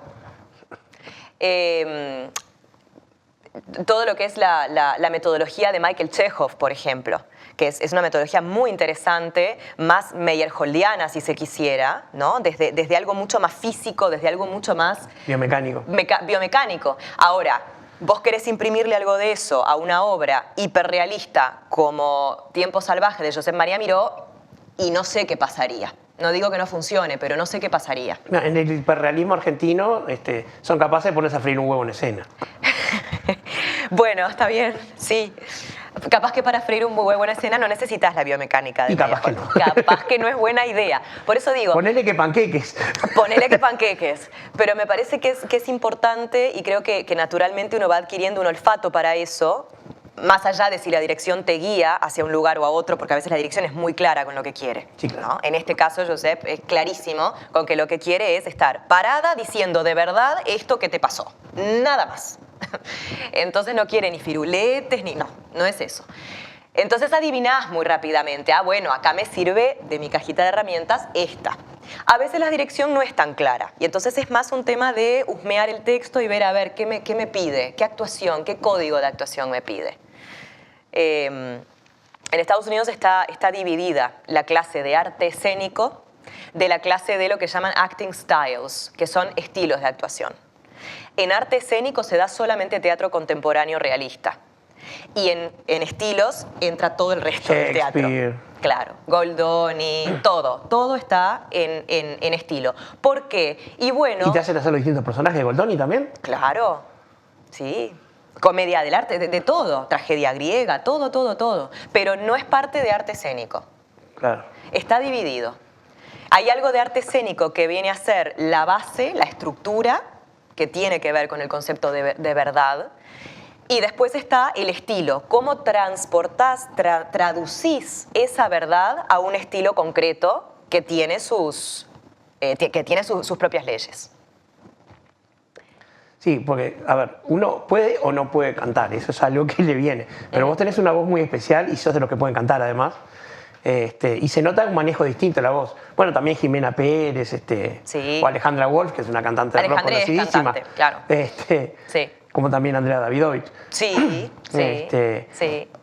S1: Todo lo que es la metodología de Michael Chekhov, por ejemplo, que es una metodología muy interesante, más meyerholdiana, si se quisiera, ¿no? Desde algo mucho más físico, desde algo mucho más...
S2: Biomecánico.
S1: Biomecánico. Ahora, vos querés imprimirle algo de eso a una obra hiperrealista como Tiempo salvaje de Josep María Miró y no sé qué pasaría. No digo que no funcione, pero no sé qué pasaría.
S2: En el hiperrealismo argentino son capaces de ponerse a freír un huevo en escena.
S1: Bueno, está bien, sí. Capaz que para freír un huevo en escena no necesitas la biomecánica.
S2: Y capaz que no.
S1: Capaz que no es buena idea. Por eso digo...
S2: Ponele que panqueques.
S1: Ponele que panqueques. Pero me parece que es importante y creo que naturalmente uno va adquiriendo un olfato para eso, más allá de si la dirección te guía hacia un lugar o a otro, porque a veces la dirección es muy clara con lo que quiere.
S2: Sí, claro.
S1: ¿No? En este caso, Josep es clarísimo con que lo que quiere es estar parada diciendo de verdad esto que te pasó. Nada más. Entonces no quiere ni firuletes, no es eso. Entonces adivinás muy rápidamente, bueno, acá me sirve de mi cajita de herramientas esta. A veces la dirección no es tan clara y entonces es más un tema de husmear el texto y ver a ver qué me pide, qué actuación, qué código de actuación me pide. En Estados Unidos está dividida la clase de arte escénico de la clase de lo que llaman acting styles, que son estilos de actuación. En arte escénico se da solamente teatro contemporáneo realista. Y en estilos entra todo el resto del teatro. Claro, Goldoni, todo está en estilo. ¿Por qué? Y bueno...
S2: ¿Y te hacen hacer los distintos personajes de Goldoni también?
S1: Claro, sí. Comedia del arte, de todo. Tragedia griega, todo. Pero no es parte de arte escénico.
S2: Claro.
S1: Está dividido. Hay algo de arte escénico que viene a ser la base, la estructura, que tiene que ver con el concepto de verdad. Y después está el estilo, cómo transportás, traducís esa verdad a un estilo concreto que tiene sus propias leyes.
S2: Sí, porque, a ver, uno puede o no puede cantar, eso es algo que le viene. Pero vos tenés una voz muy especial y sos de los que pueden cantar además. Y se nota un manejo distinto de la voz. Bueno, también Jimena Pérez,
S1: sí.
S2: O Alejandra Wolf, que es una cantante de rock conocidísima.
S1: Es cantante, claro.
S2: Sí. Como también Andrea Davidovich.
S1: Sí.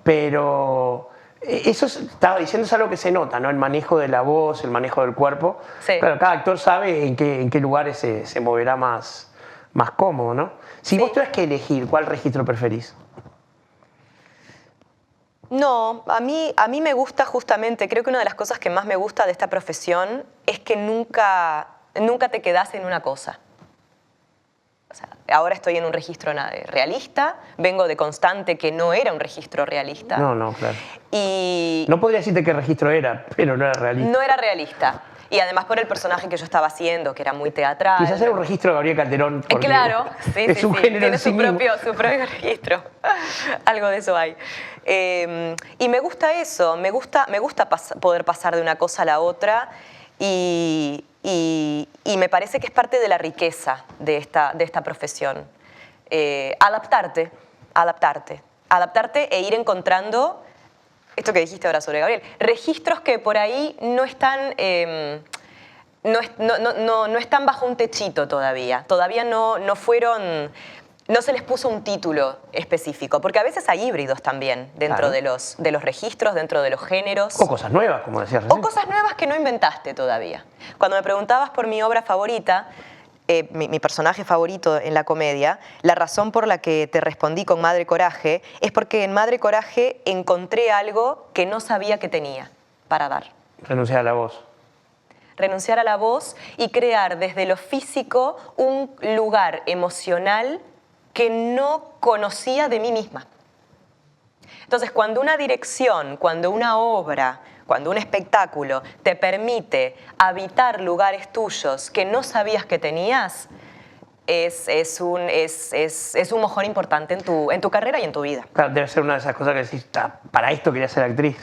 S2: Pero eso estaba diciendo es algo que se nota, ¿no? El manejo de la voz, el manejo del cuerpo.
S1: Sí.
S2: Claro, cada actor sabe en qué lugares se moverá más cómodo, ¿no? Si vos tuvieras que elegir, ¿cuál registro preferís?
S1: No, a mí me gusta justamente, creo que una de las cosas que más me gusta de esta profesión es que nunca te quedás en una cosa. O sea, ahora estoy en un registro realista, vengo de Constante, que no era un registro realista.
S2: No, claro.
S1: Y
S2: no podría decirte qué registro era, pero no era realista.
S1: No era realista. Y además por el personaje que yo estaba haciendo, que era muy teatral.
S2: Quizás era un registro de Gabriel Calderón. Porque
S1: Claro, sí,
S2: es un género
S1: tiene
S2: en sí
S1: su propio registro. Algo de eso hay. Y me gusta eso, me gusta poder pasar de una cosa a la otra y me parece que es parte de la riqueza de esta profesión. Adaptarte e ir encontrando, esto que dijiste ahora sobre Gabriel, registros que por ahí no están, no están bajo un techito todavía. Todavía no se les puso un título específico, porque a veces hay híbridos también dentro de los registros, dentro de los géneros.
S2: O cosas nuevas, como decías recién.
S1: O cosas nuevas que no inventaste todavía. Cuando me preguntabas por mi obra favorita, mi personaje favorito en la comedia, la razón por la que te respondí con Madre Coraje es porque en Madre Coraje encontré algo que no sabía que tenía para dar.
S2: Renunciar a la voz.
S1: Renunciar a la voz y crear desde lo físico un lugar emocional que no conocía de mí misma. Entonces, cuando una dirección, cuando una obra, cuando un espectáculo te permite habitar lugares tuyos que no sabías que tenías, es un mojón importante en tu carrera y en tu vida.
S2: Claro, debe ser una de esas cosas que decís, para esto quería ser actriz.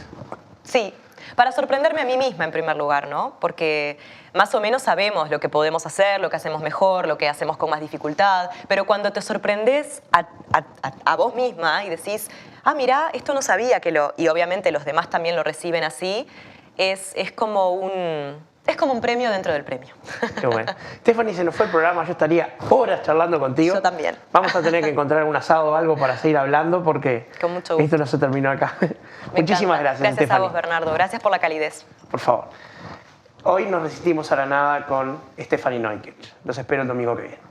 S1: Sí, para sorprenderme a mí misma en primer lugar, ¿no? Porque más o menos sabemos lo que podemos hacer, lo que hacemos mejor, lo que hacemos con más dificultad, pero cuando te sorprendes a vos misma y decís, mira, esto no sabía y obviamente los demás también lo reciben así, es como un premio dentro del premio.
S2: Qué bueno. Stephanie, se nos fue el programa, yo estaría horas charlando contigo.
S1: Yo también.
S2: Vamos a tener que encontrar un asado o algo para seguir hablando porque
S1: con mucho gusto.
S2: Esto no se terminó acá. Muchísimas gracias,
S1: Gracias
S2: Stephanie.
S1: a vos, Bernardo. Gracias por la calidez.
S2: Por favor. Hoy nos resistimos a la nada con Stephanie Neukirch. Los espero el domingo que viene.